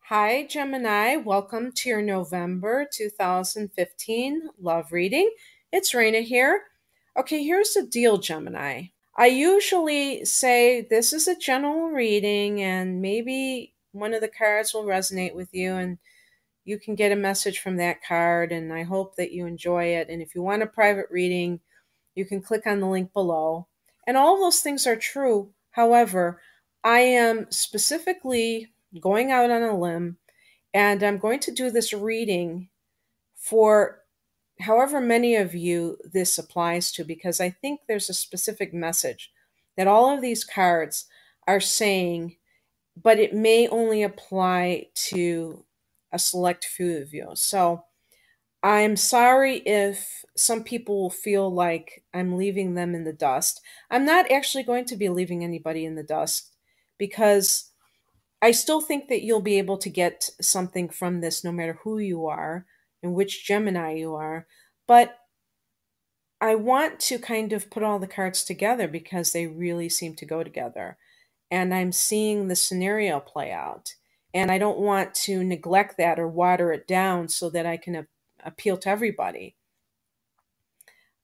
Hi, Gemini. Welcome to your November 2015 love reading. It's Raina here. Okay, here's the deal, Gemini. I usually say this is a general reading, and maybe one of the cards will resonate with you, and you can get a message from that card. And I hope that you enjoy it. And if you want a private reading, you can click on the link below. And all of those things are true. However, I am specifically going out on a limb and I'm going to do this reading for however many of you this applies to, because I think there's a specific message that all of these cards are saying, but it may only apply to a select few of you. So I'm sorry if some people will feel like I'm leaving them in the dust. I'm not actually going to be leaving anybody in the dust because I still think that you'll be able to get something from this no matter who you are and which Gemini you are. But I want to kind of put all the cards together because they really seem to go together. And I'm seeing the scenario play out. And I don't want to neglect that or water it down so that I can appeal to everybody.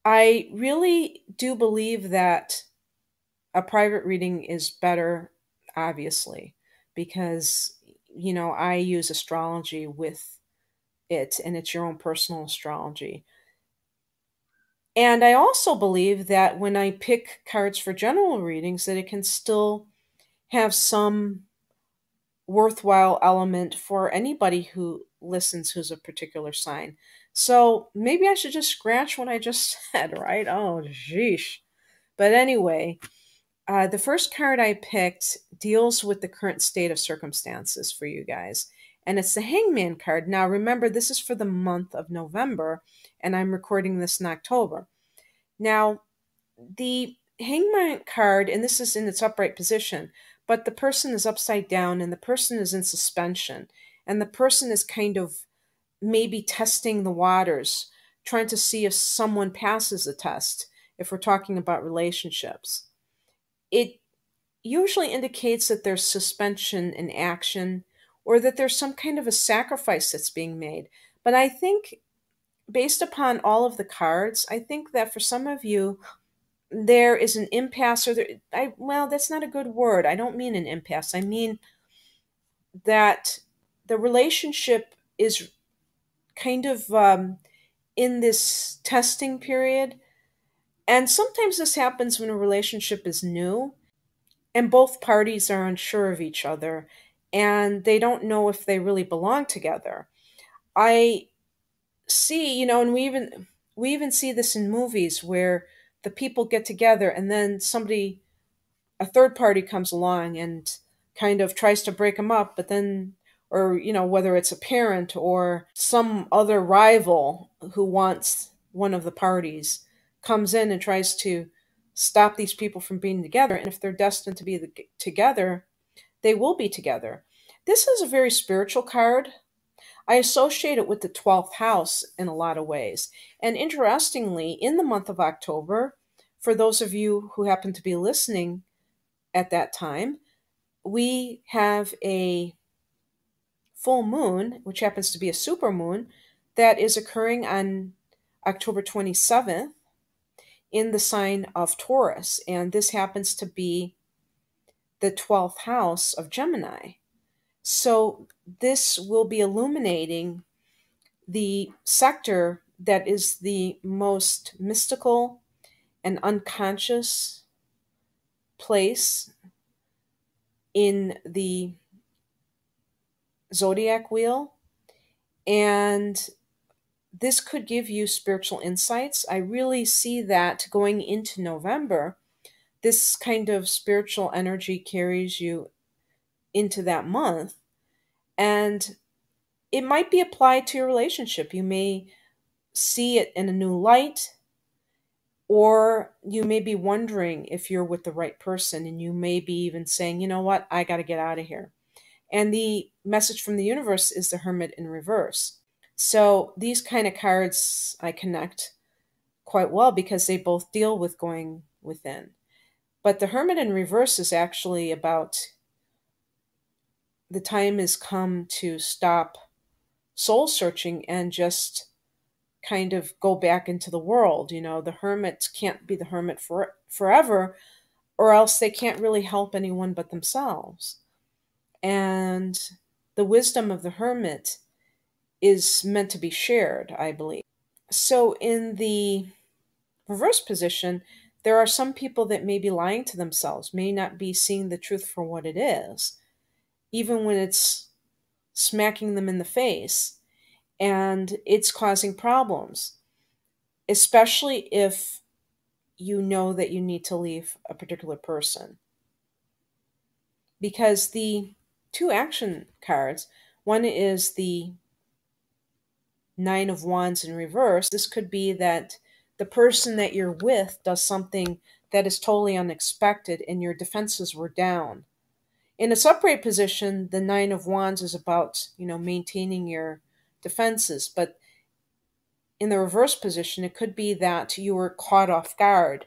I really do believe that a private reading is better, obviously, because, I use astrology with it and it's your own personal astrology. And I also believe that when I pick cards for general readings, that it can still have some worthwhile element for anybody who listens who's a particular sign. So maybe I should just scratch what I just said, right? Oh, sheesh. But anyway, the first card I picked deals with the current state of circumstances for you guys, and it's the Hangman card. Now, remember, this is for the month of November, and I'm recording this in October. Now, the Hangman card, and this is in its upright position, but the person is upside down and the person is in suspension, and the person is kind of maybe testing the waters, trying to see if someone passes the test, if we're talking about relationships. It usually indicates that there's suspension in action or that there's some kind of a sacrifice that's being made. But I think, based upon all of the cards, I think that for some of you, there is an impasse, or well, that's not a good word. I don't mean an impasse. I mean that the relationship is kind of in this testing period. And sometimes this happens when a relationship is new and both parties are unsure of each other and they don't know if they really belong together. I see, and we even see this in movies where the people get together and then a third party comes along and kind of tries to break them up, but then, or whether it's a parent or some other rival who wants one of the parties, comes in and tries to stop these people from being together. And if they're destined to be together, they will be together. This is a very spiritual card. I associate it with the 12th house in a lot of ways. And interestingly, in the month of October, for those of you who happen to be listening at that time, we have a full moon, which happens to be a super moon, that is occurring on October 27th in the sign of Taurus. And this happens to be the 12th house of Gemini. So this will be illuminating the sector that is the most mystical and unconscious place in the zodiac wheel. And this could give you spiritual insights. I really see that going into November, this kind of spiritual energy carries you into that month. And it might be applied to your relationship. You may see it in a new light, or you may be wondering if you're with the right person, and you may be even saying, you know what, I got to get out of here. And the message from the universe is the Hermit in reverse. So these kind of cards I connect quite well because they both deal with going within. But the Hermit in reverse is actually about the time has come to stop soul searching and just kind of go back into the world. The hermits can't be the hermit forever, or else they can't really help anyone but themselves. And the wisdom of the hermit is meant to be shared, I believe. So, in the reverse position, there are some people that may be lying to themselves, may not be seeing the truth for what it is, even when it's smacking them in the face and it's causing problems, especially if you know that you need to leave a particular person. Because the two action cards, one is the Nine of Wands in reverse. This could be that the person that you're with does something that is totally unexpected and your defenses were down. In its upright position, the Nine of Wands is about, maintaining your defenses. But in the reverse position, it could be that you were caught off guard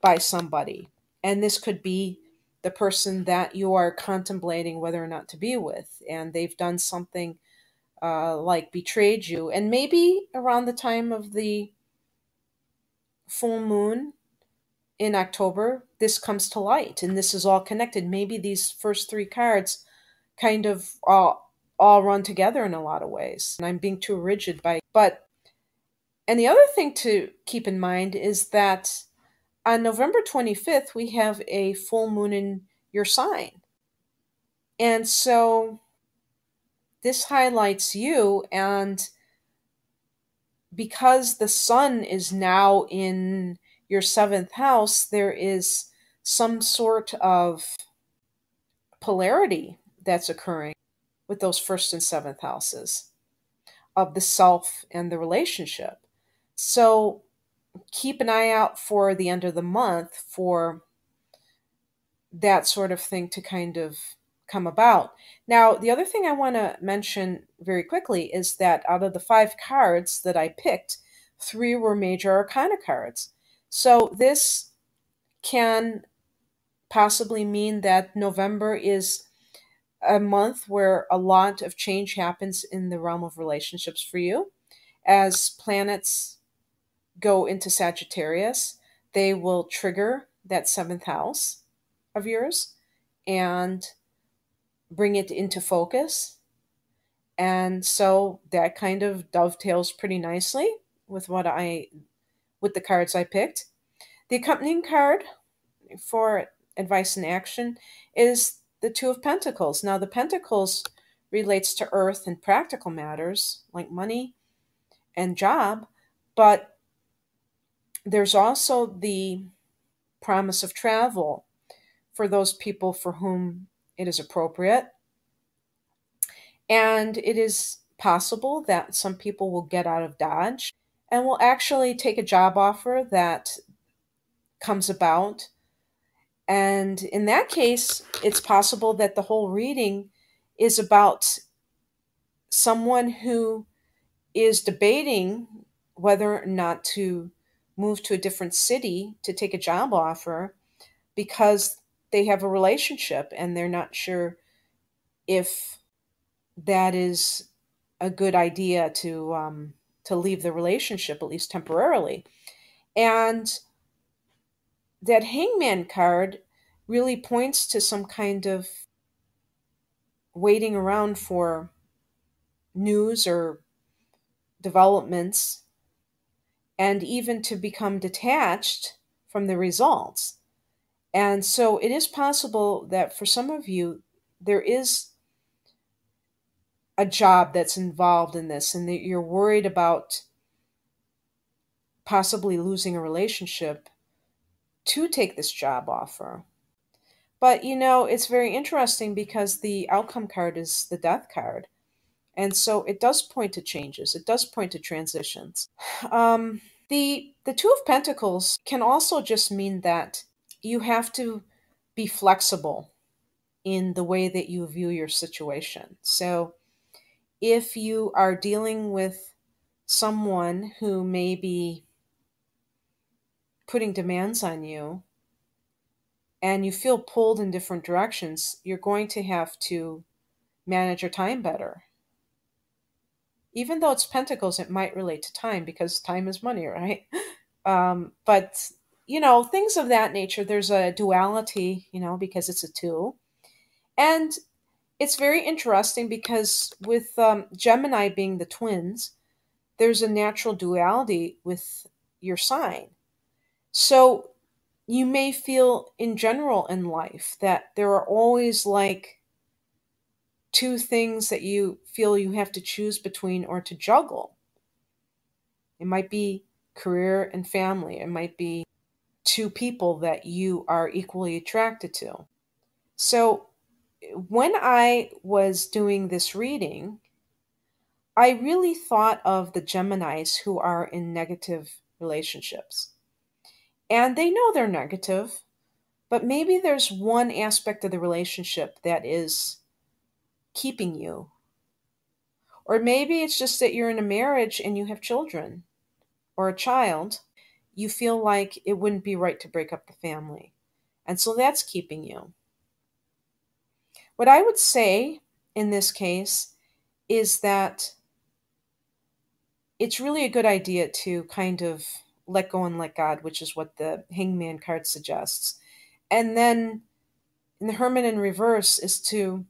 by somebody. And this could be the person that you are contemplating whether or not to be with. And they've done something like betrayed you. And maybe around the time of the full moon in October, this comes to light and this is all connected. Maybe these first three cards kind of all run together in a lot of ways. And I'm being too rigid and the other thing to keep in mind is that on November 25th, we have a full moon in your sign. And so this highlights you, and because the sun is now in your seventh house, there is some sort of polarity that's occurring with those first and seventh houses of the self and the relationship. So keep an eye out for the end of the month for that sort of thing to kind of come about. Now, the other thing I want to mention very quickly is that out of the five cards that I picked, three were major arcana cards. So this can possibly mean that November is a month where a lot of change happens in the realm of relationships for you. As planets go into Sagittarius, they will trigger that seventh house of yours and bring it into focus. And so that kind of dovetails pretty nicely with with the cards I picked. The accompanying card for advice and action is the Two of Pentacles. Now the Pentacles relates to earth and practical matters like money and job, but there's also the promise of travel for those people for whom it is appropriate. And it is possible that some people will get out of Dodge and will actually take a job offer that comes about. And in that case, it's possible that the whole reading is about someone who is debating whether or not to move to a different city to take a job offer because they have a relationship and they're not sure if that is a good idea to leave the relationship, at least temporarily. And that Hangman card really points to some kind of waiting around for news or developments and even to become detached from the results. And so it is possible that for some of you, there is a job that's involved in this and that you're worried about possibly losing a relationship to take this job offer. But it's very interesting because the outcome card is the death card. And so it does point to changes. It does point to transitions. The Two of Pentacles can also just mean that you have to be flexible in the way that you view your situation. So if you are dealing with someone who may be putting demands on you and you feel pulled in different directions, you're going to have to manage your time better. Even though it's pentacles, it might relate to time because time is money, right? But, things of that nature, there's a duality, because it's a two. And it's very interesting because with Gemini being the twins, there's a natural duality with your sign. So you may feel in general in life that there are always like two things that you feel you have to choose between or to juggle. It might be career and family, it might be two people that you are equally attracted to. So when I was doing this reading, I really thought of the Geminis who are in negative relationships. And they know they're negative, but maybe there's one aspect of the relationship that is keeping you. Or maybe it's just that you're in a marriage and you have children or a child. You feel like it wouldn't be right to break up the family. And so that's keeping you. What I would say in this case is that it's really a good idea to kind of let go and let God, which is what the Hangman card suggests. And then in the Hermit in reverse is to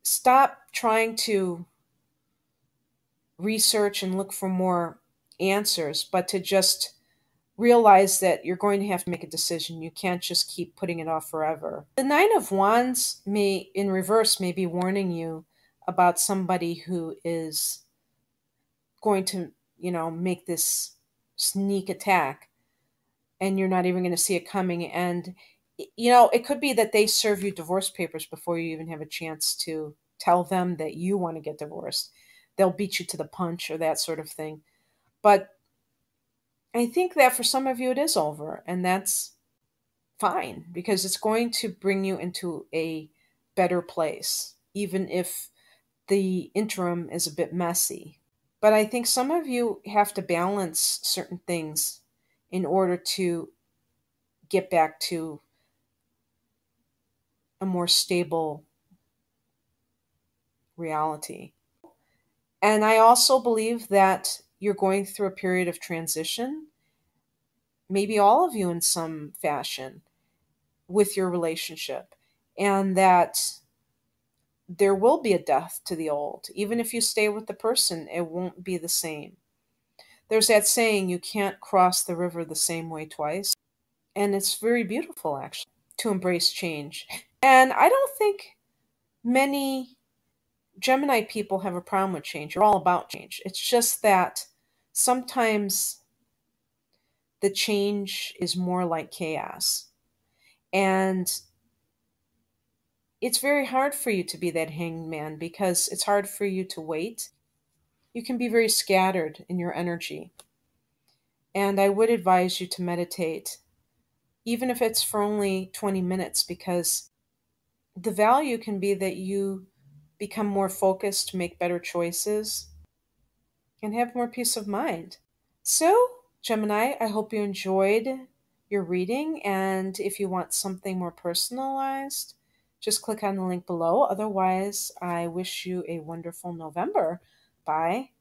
stop trying to research and look for more answers, but to just realize that you're going to have to make a decision. You can't just keep putting it off forever. The Nine of Wands in reverse may be warning you about somebody who is going to, make this sneak attack and you're not even going to see it coming. And, it could be that they serve you divorce papers before you even have a chance to tell them that you want to get divorced. They'll beat you to the punch or that sort of thing. But I think that for some of you it is over, and that's fine because it's going to bring you into a better place, even if the interim is a bit messy. But I think some of you have to balance certain things in order to get back to a more stable reality. And I also believe that you're going through a period of transition, maybe all of you in some fashion, with your relationship, and that there will be a death to the old. Even if you stay with the person, it won't be the same. There's that saying, you can't cross the river the same way twice. And it's very beautiful, actually, to embrace change. And I don't think many Gemini people have a problem with change. You're all about change. It's just that sometimes the change is more like chaos. And it's very hard for you to be that hanged man because it's hard for you to wait. You can be very scattered in your energy. And I would advise you to meditate, even if it's for only 20 minutes, because the value can be that you become more focused, make better choices, and have more peace of mind. So, Gemini, I hope you enjoyed your reading. And if you want something more personalized, just click on the link below. Otherwise, I wish you a wonderful November. Bye.